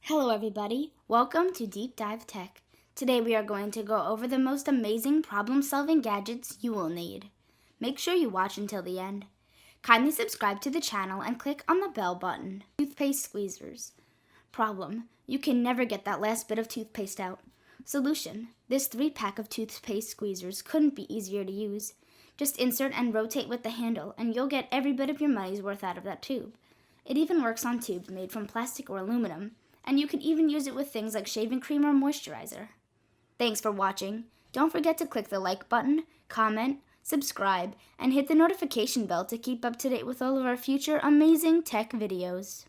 Hello everybody, welcome to Deep Dive Tech. Today we are going to go over the most amazing problem-solving gadgets you will need. Make sure you watch until the end. Kindly subscribe to the channel and click on the bell button. Toothpaste squeezers. Problem: you can never get that last bit of toothpaste out. Solution: this 3-pack of toothpaste squeezers couldn't be easier to use. Just insert and rotate with the handle and you'll get every bit of your money's worth out of that tube. It even works on tubes made from plastic or aluminum, and you can even use it with things like shaving cream or moisturizer. Thanks for watching. Don't forget to click the like button, comment, subscribe, and hit the notification bell to keep up to date with all of our future amazing tech videos.